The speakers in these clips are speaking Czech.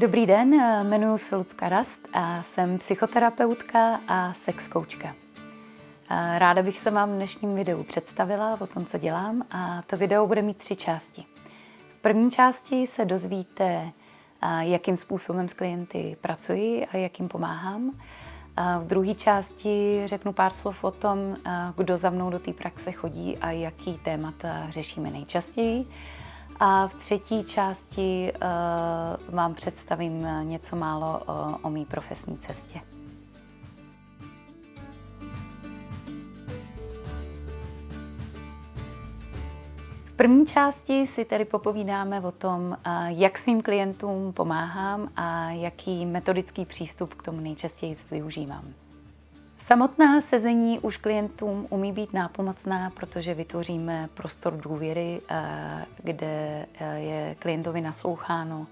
Dobrý den, jmenuji se Lucka Rast a jsem psychoterapeutka a sex coachka. Ráda bych se vám v dnešním videu představila o tom, co dělám, a to video bude mít 3 části. V první části se dozvíte, jakým způsobem s klienty pracuji a jak jim pomáhám. V druhé části řeknu pár slov o tom, kdo za mnou do té praxe chodí a jaký témata řešíme nejčastěji. A v třetí části vám představím něco málo o mý profesní cestě. V první části si tedy popovídáme o tom, jak svým klientům pomáhám a jaký metodický přístup k tomu nejčastěji využívám. Samotná sezení už klientům umí být nápomocná, protože vytvoříme prostor důvěry, kde je klientovi nasloucháno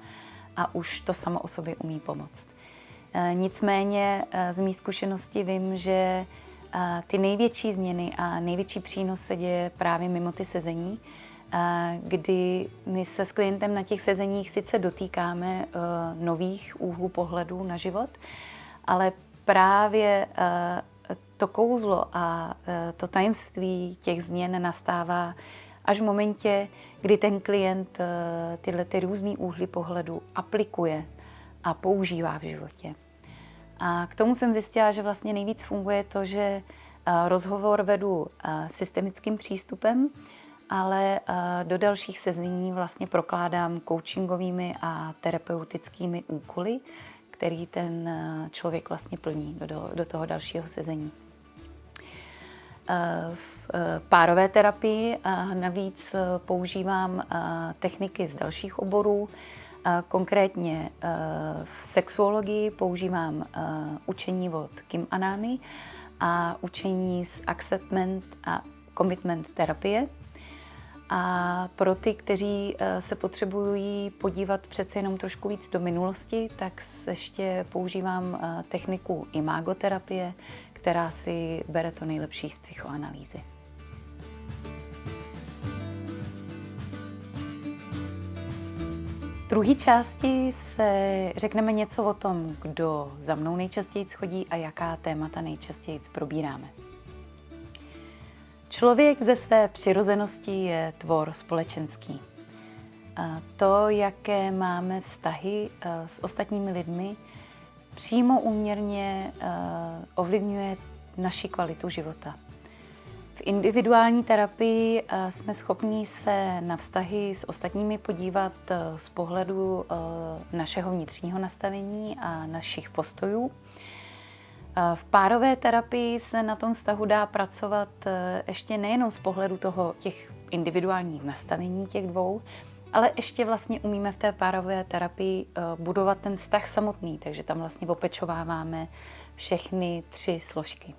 a už to samo o sobě umí pomoct. Nicméně z mé zkušenosti vím, že ty největší změny a největší přínos se děje právě mimo ty sezení, kdy my se s klientem na těch sezeních sice dotýkáme nových úhlů pohledu na život, ale právě to kouzlo a to tajemství těch změn nastává až v momentě, kdy ten klient tyhle ty různý úhly pohledu aplikuje a používá v životě. A k tomu jsem zjistila, že vlastně nejvíc funguje to, že rozhovor vedu systemickým přístupem, ale do dalších sezení vlastně prokládám coachingovými a terapeutickými úkoly, který ten člověk vlastně plní do toho dalšího sezení. V párové terapii navíc používám techniky z dalších oborů. Konkrétně v sexuologii používám učení od Kim Anami a učení z acceptance a commitment terapie. A pro ty, kteří se potřebují podívat přece jenom trošku víc do minulosti, tak ještě používám techniku imagoterapie, která si bere to nejlepší z psychoanalýzy. V druhé části se řekneme něco o tom, kdo za mnou nejčastěji chodí a jaká témata nejčastěji probíráme. Člověk ze své přirozenosti je tvor společenský. To, jaké máme vztahy s ostatními lidmi, přímo úměrně ovlivňuje naši kvalitu života. V individuální terapii jsme schopni se na vztahy s ostatními podívat z pohledu našeho vnitřního nastavení a našich postojů. V párové terapii se na tom vztahu dá pracovat ještě nejenom z pohledu těch individuálních nastavení těch dvou, ale ještě vlastně umíme v té párové terapii budovat ten vztah samotný, takže tam vlastně opečováváme všechny 3 složky.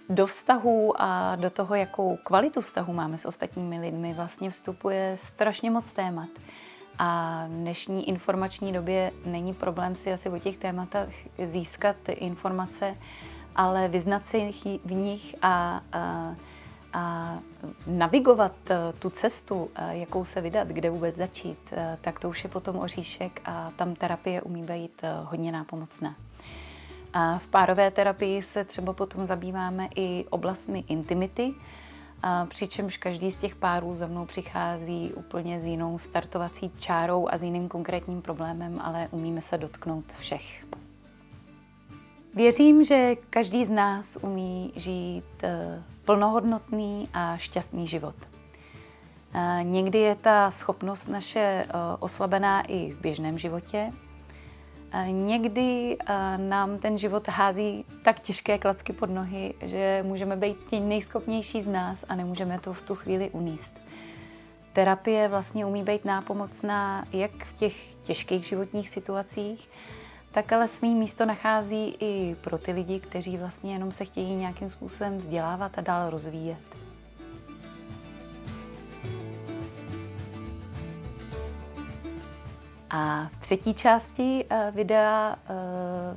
Do vztahu a do toho, jakou kvalitu vztahu máme s ostatními lidmi, vlastně vstupuje strašně moc témat. A v dnešní informační době není problém si asi o těch tématech získat informace, ale vyznat si v nich a navigovat tu cestu, jakou se vydat, kde vůbec začít, tak to už je potom oříšek a tam terapie umí být hodně nápomocná. A v párové terapii se třeba potom zabýváme i oblastmi intimity, přičemž každý z těch párů za mnou přichází úplně s jinou startovací čárou a s jiným konkrétním problémem, ale umíme se dotknout všech. Věřím, že každý z nás umí žít plnohodnotný a šťastný život. Někdy je ta schopnost naše oslabená i v běžném životě. Někdy nám ten život hází tak těžké klacky pod nohy, že můžeme být ti nejschopnější z nás a nemůžeme to v tu chvíli uníst. Terapie vlastně umí být nápomocná jak v těch těžkých životních situacích, tak ale svý místo nachází i pro ty lidi, kteří vlastně jenom se chtějí nějakým způsobem vzdělávat a dál rozvíjet. A v třetí části videa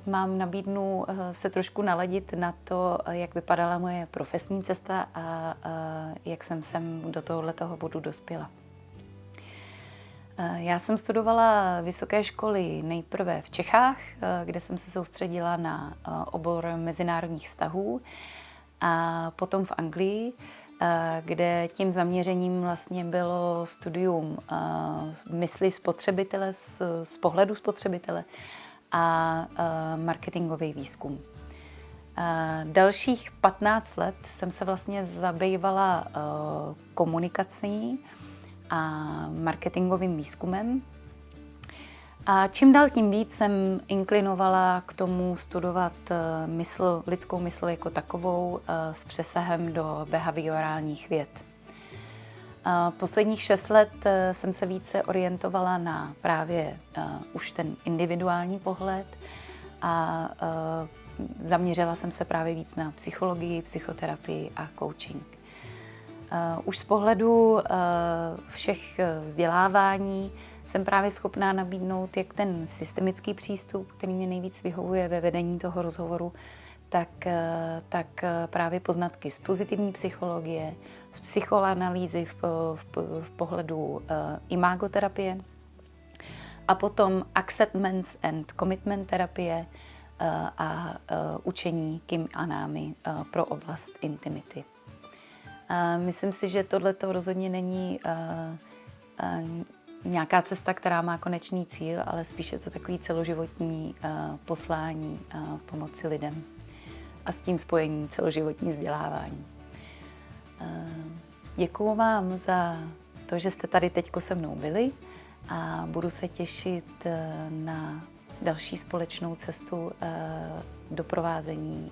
mám nabídnu se trošku naladit na to, jak vypadala moje profesní cesta a jak jsem sem do tohoto bodu dospěla. Já jsem studovala vysoké školy nejprve v Čechách, kde jsem se soustředila na obor mezinárodních vztahů, a potom v Anglii, kde tím zaměřením vlastně bylo studium mysli spotřebitele z pohledu spotřebitele a marketingový výzkum. Dalších 15 let jsem se vlastně zabývala komunikací a marketingovým výzkumem. A čím dál tím víc jsem inklinovala k tomu studovat lidskou mysl jako takovou s přesahem do behaviorálních věd. Posledních 6 let jsem se více orientovala na právě už ten individuální pohled a zaměřila jsem se právě víc na psychologii, psychoterapii a coaching. Už z pohledu všech vzdělávání jsem právě schopná nabídnout jak ten systemický přístup, který mě nejvíc vyhovuje ve vedení toho rozhovoru, tak právě poznatky z pozitivní psychologie, z psychoanalýzy v pohledu imagoterapie a potom acceptance and commitment terapie a učení Kim a námi pro oblast intimity. Myslím si, že tohleto rozhodně není nějaká cesta, která má konečný cíl, ale spíše to takový celoživotní poslání pomoci lidem a s tím spojení celoživotní vzdělávání. Děkuju vám za to, že jste tady teďko se mnou byli a budu se těšit na další společnou cestu doprovázení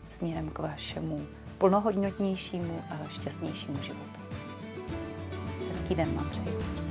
směrem k vašemu plnohodnotnějšímu a šťastnějšímu životu. Hezký den vám přeji.